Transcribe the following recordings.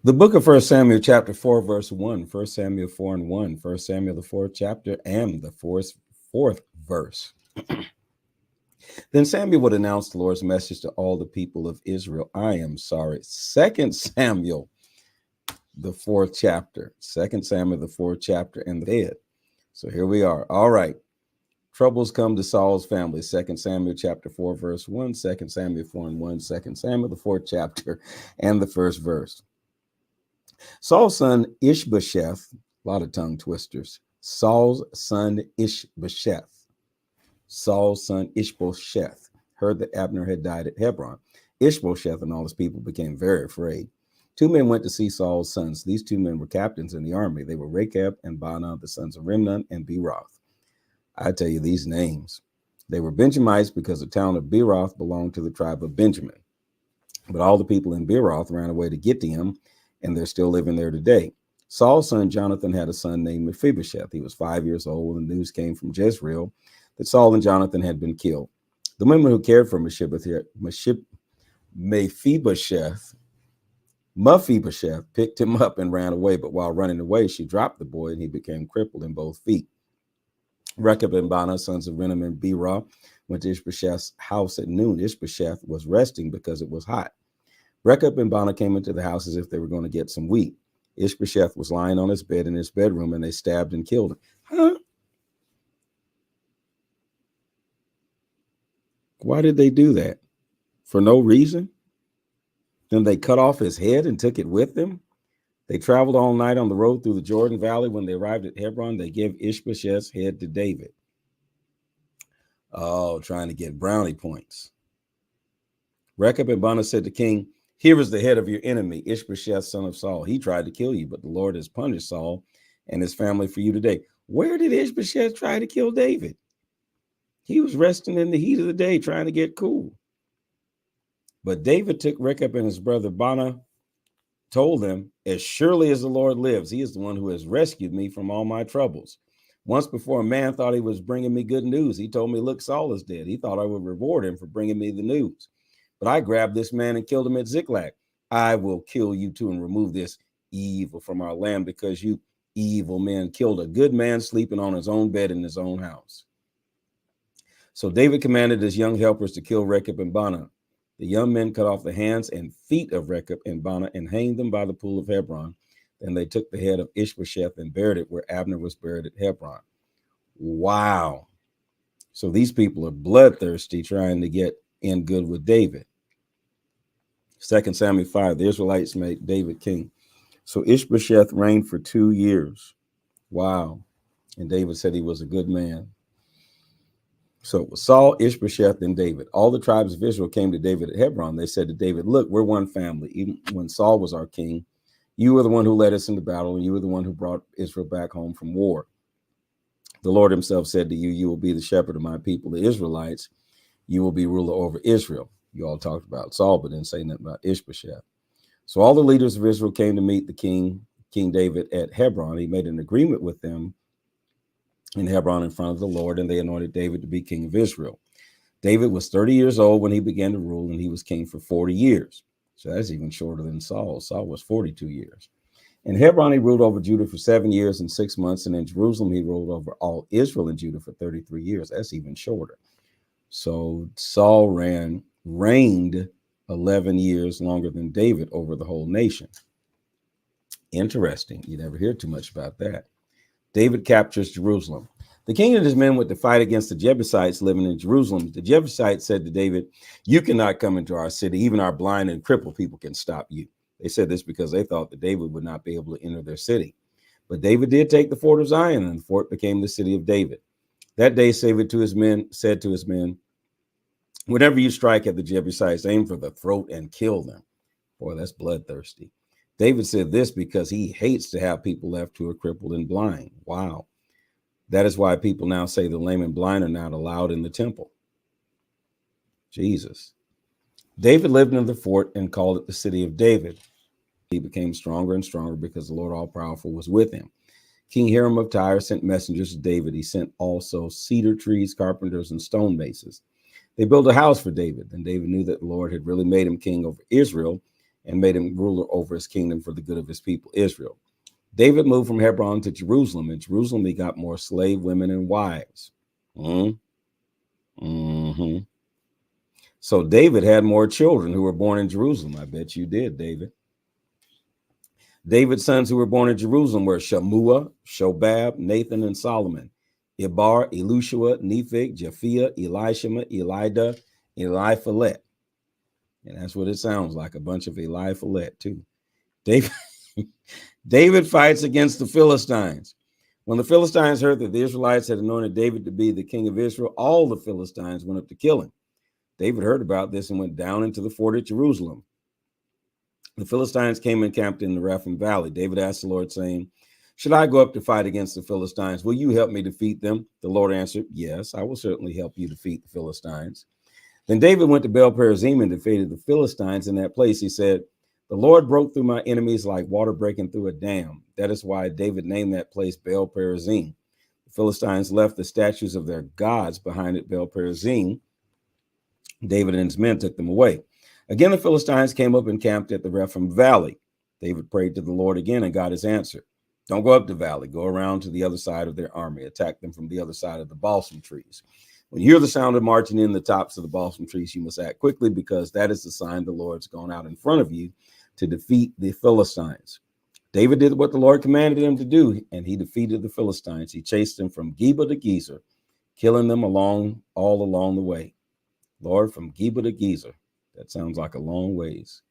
The book of First Samuel chapter 4, verse 1, 1 Samuel 4 and 1, 1 Samuel the fourth chapter and the fourth verse. Then Samuel would announce the Lord's message to all the people of Israel. I am sorry. 2 Samuel, the fourth chapter. 2 Samuel, the fourth chapter, and the dead. So here we are. All right. Troubles come to Saul's family. 2 Samuel chapter 4, verse 1, 2 Samuel 4 and 1, 2 Samuel, the fourth chapter, and the first verse. Saul's son Ishbosheth, a lot of tongue twisters. Saul's son Ishbosheth. Saul's son Ishbosheth heard that Abner had died at Hebron. Ishbosheth and all his people became very afraid. Two men went to see Saul's sons. These two men were captains in the army. They were Rechab and Baanah, the sons of Rimnon and Beeroth. I tell you these names. They were Benjamites because the town of Beeroth belonged to the tribe of Benjamin. But all the people in Beeroth ran away to Gittim, and they're still living there today. Saul's son Jonathan had a son named Mephibosheth. He was 5 years old when the news came from Jezreel that Saul and Jonathan had been killed. The women who cared for Mephibosheth picked him up and ran away, but while running away, she dropped the boy and he became crippled in both feet. Rechab and Baanah, sons of Rimnon and Beeroth, went to Ishbosheth's house at noon. Ishbosheth was resting because it was hot. Rechab and Baanah came into the house as if they were going to get some wheat. Ishbosheth was lying on his bed in his bedroom, and they stabbed and killed him. Huh? Why did they do that? For no reason? Then they cut off his head and took it with them. They traveled all night on the road through the Jordan Valley. When they arrived at Hebron, they gave Ishbosheth's head to David. Oh, trying to get brownie points. Rechab and Baanah said to King, "Here is the head of your enemy, Ishbosheth, son of Saul. He tried to kill you, but the Lord has punished Saul and his family for you today." Where did Ishbosheth try to kill David? He was resting in the heat of the day, trying to get cool. But David took Rechab and his brother Baanah, told them, "As surely as the Lord lives, he is the one who has rescued me from all my troubles. Once before, a man thought he was bringing me good news. He told me, 'Look, Saul is dead.' He thought I would reward him for bringing me the news. But I grabbed this man and killed him at Ziklag. I will kill you too and remove this evil from our land, because you evil men killed a good man sleeping on his own bed in his own house." So David commanded his young helpers to kill Rechab and Baanah. The young men cut off the hands and feet of Rechab and Baanah and hanged them by the pool of Hebron. Then they took the head of Ishbosheth and buried it where Abner was buried at Hebron. Wow. So these people are bloodthirsty, trying to get in good with David. 2 Samuel 5, the Israelites made David king. So Ishbosheth reigned for 2 years. Wow. And David said he was a good man. So it was Saul, Ishbosheth, and David. All the tribes of Israel came to David at Hebron. They said to David, "Look, we're one family. Even when Saul was our king, you were the one who led us into battle, and you were the one who brought Israel back home from war. The Lord himself said to you, 'You will be the shepherd of my people, the Israelites. You will be ruler over Israel.'" You all talked about Saul, but didn't say nothing about Ishbosheth. So all the leaders of Israel came to meet the King David at Hebron. He made an agreement with them in Hebron in front of the Lord, and they anointed David to be king of Israel. David was 30 years old when he began to rule, and he was king for 40 years. So that's even shorter than Saul. Saul was 42 years. In Hebron, he ruled over Judah for 7 years and 6 months, and in Jerusalem, he ruled over all Israel and Judah for 33 years. That's even shorter. So Saul reigned 11 years longer than David over the whole nation. Interesting. You never hear too much about that. David captures Jerusalem. The king and his men went to fight against the Jebusites living in Jerusalem. The Jebusites said to David, "You cannot come into our city. Even our blind and crippled people can stop you." They said this because they thought that David would not be able to enter their city. But David did take the fort of Zion, and the fort became the city of David. That day, David said to his men, "Whenever you strike at the Jebusites, aim for the throat and kill them." Boy, that's bloodthirsty. David said this because he hates to have people left who are crippled and blind. Wow. That is why people now say the lame and blind are not allowed in the temple. Jesus. David lived in the fort and called it the city of David. He became stronger and stronger because the Lord All-Powerful was with him. King Hiram of Tyre sent messengers to David. He sent also cedar trees, carpenters, and stonemasons. They built a house for David. Then David knew that the Lord had really made him king over Israel, and made him ruler over his kingdom for the good of his people, Israel. David moved from Hebron to Jerusalem. In Jerusalem, he got more slave women and wives. Mm-hmm. So David had more children who were born in Jerusalem. I bet you did, David. David's sons who were born in Jerusalem were Shammua, Shobab, Nathan, and Solomon. Ibar, Elushua, Nepheg, Japhia, Elishama, Elida, Eliphalet. And that's what it sounds like, a bunch of Eliphalet too. David fights against the Philistines. When the Philistines heard that the Israelites had anointed David to be the king of Israel, all the Philistines went up to kill him. David heard about this and went down into the fort at Jerusalem. The Philistines came and camped in the Rephaim Valley. David asked the Lord, saying, should I go up to fight against the Philistines? Will you help me defeat them? The Lord answered, yes, I will certainly help you defeat the Philistines. Then David went to Baal-perazim and defeated the Philistines in that place. He said, the Lord broke through my enemies like water breaking through a dam. That is why David named that place Baal-perazim. The Philistines left the statues of their gods behind at Baal-perazim. David and his men took them away. Again, the Philistines came up and camped at the Rephaim Valley. David prayed to the Lord again and got his answer. Don't go up the valley. Go around to the other side of their army. Attack them from the other side of the balsam trees. When you hear the sound of marching in the tops of the balsam trees, you must act quickly, because that is the sign the Lord's gone out in front of you to defeat the Philistines. David did what the Lord commanded him to do, and he defeated the Philistines. He chased them from Geba to Gezer, killing them all along the way. Lord, from Geba to Gezer. That sounds like a long ways.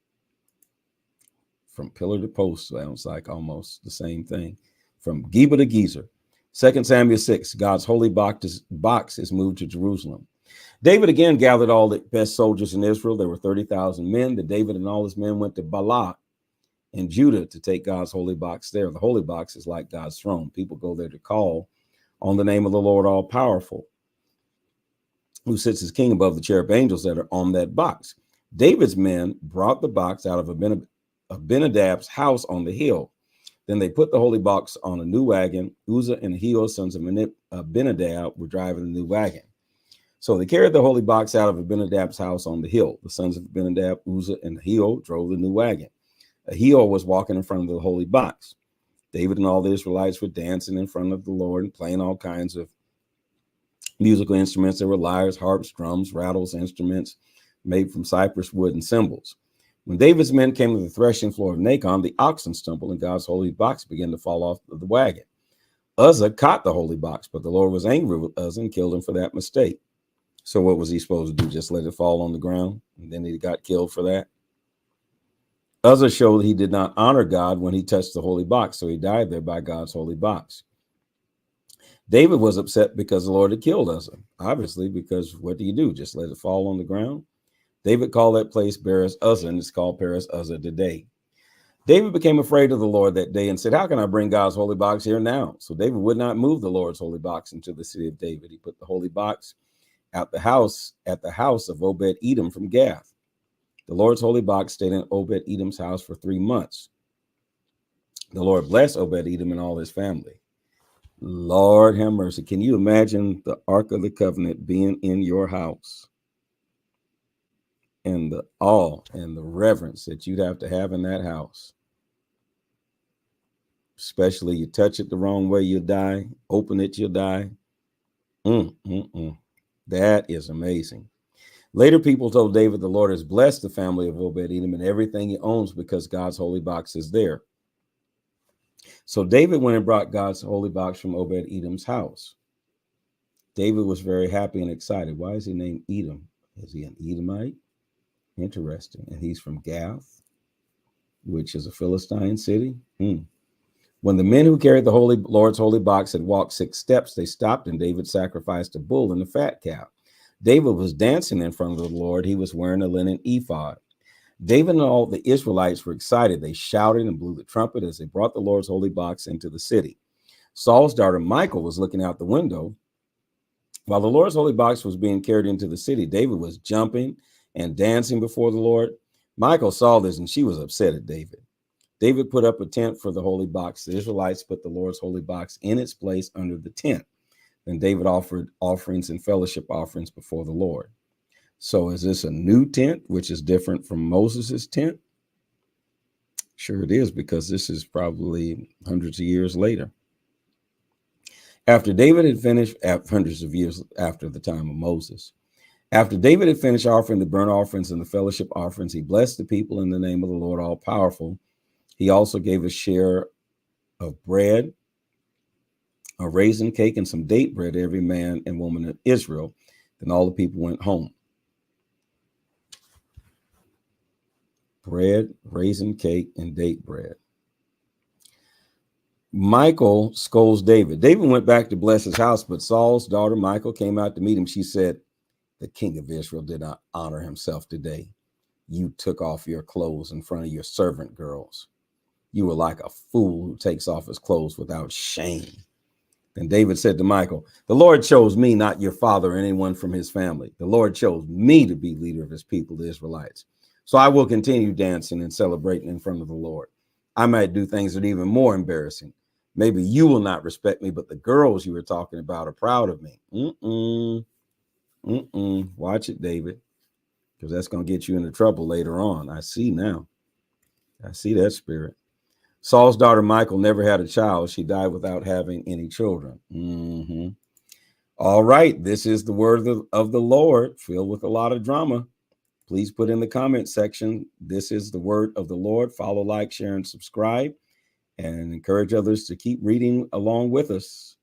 From pillar to post sounds like almost the same thing. From Geba to Gezer. 2 Samuel 6, God's holy box is moved to Jerusalem. David again gathered all the best soldiers in Israel. There were 30,000 men. That David and all his men went to Baalah in Judah to take God's holy box there. The holy box is like God's throne. People go there to call on the name of the Lord all-powerful, who sits as king above the cherub angels that are on that box. David's men brought the box out of Abinadab's house on the hill. Then they put the holy box on a new wagon. Uzzah and Ahio, sons of Abinadab, were driving the new wagon. So they carried the holy box out of Abinadab's house on the hill. The sons of Abinadab, Uzzah, and Ahio drove the new wagon. Ahio was walking in front of the holy box. David and all the Israelites were dancing in front of the Lord and playing all kinds of musical instruments. There were lyres, harps, drums, rattles, instruments made from cypress wood, and cymbals. When David's men came to the threshing floor of Nacon, the oxen stumbled and God's holy box began to fall off the wagon. Uzzah caught the holy box, but the Lord was angry with Uzzah and killed him for that mistake. So what was he supposed to do? Just let it fall on the ground? And then he got killed for that? Uzzah showed he did not honor God when he touched the holy box, so he died there by God's holy box. David was upset because the Lord had killed Uzzah, obviously, because what do? Just let it fall on the ground? David called that place Perez Uzzah, and it's called Perez Uzzah today. David became afraid of the Lord that day and said, how can I bring God's holy box here now? So David would not move the Lord's holy box into the city of David. He put the holy box at the house of Obed-Edom from Gath. The Lord's holy box stayed in Obed-Edom's house for 3 months. The Lord blessed Obed-Edom and all his family. Lord have mercy. Can you imagine the Ark of the Covenant being in your house? And the awe and the reverence that you'd have to have in that house. Especially you touch it the wrong way, you'll die. Open it, you'll die. That is amazing. Later, people told David the Lord has blessed the family of Obed-Edom and everything he owns because God's holy box is there. So David went and brought God's holy box from Obed-Edom's house. David was very happy and excited. Why is he named Edom? Is he an Edomite? Interesting. And he's from Gath, which is a Philistine city. When the men who carried the Lord's holy box had walked 6 steps, they stopped, and David sacrificed a bull and a fat calf. David was dancing in front of the Lord. He was wearing a linen ephod. David and all the Israelites were excited. They shouted and blew the trumpet as they brought the Lord's holy box into the city. Saul's daughter Michal was looking out the window. While the Lord's holy box was being carried into the city, David was jumping and dancing before the Lord. Michal saw this and she was upset at David. David put up a tent for the holy box. The Israelites put the Lord's holy box in its place under the tent. Then David offered offerings and fellowship offerings before the Lord. So is this a new tent, which is different from Moses's tent? Sure it is, because this is probably hundreds of years later. After David had finished, hundreds of years after the time of Moses, after David had finished offering the burnt offerings and the fellowship offerings, he blessed the people in the name of the Lord all-powerful. He also gave a share of bread, a raisin cake, and some date bread to every man and woman of Israel. Then all the people went home. Bread, raisin cake, and date bread. Michal scolds David. David went back to bless his house, but Saul's daughter Michal came out to meet him. She said, "The king of Israel did not honor himself today. You took off your clothes in front of your servant girls. You were like a fool who takes off his clothes without shame." Then David said to Michal, "The Lord chose me, not your father or anyone from his family. The Lord chose me to be leader of his people, the Israelites. So I will continue dancing and celebrating in front of the Lord. I might do things that are even more embarrassing. Maybe you will not respect me, but the girls you were talking about are proud of me." Watch it, David, because that's going to get you into trouble later on. I see now. I see that spirit. Saul's daughter Michal never had a child. She died without having any children. All right. This is the word of the Lord, filled with a lot of drama. Please put in the comment section, this is the word of the Lord. Follow, like, share, and subscribe, and encourage others to keep reading along with us.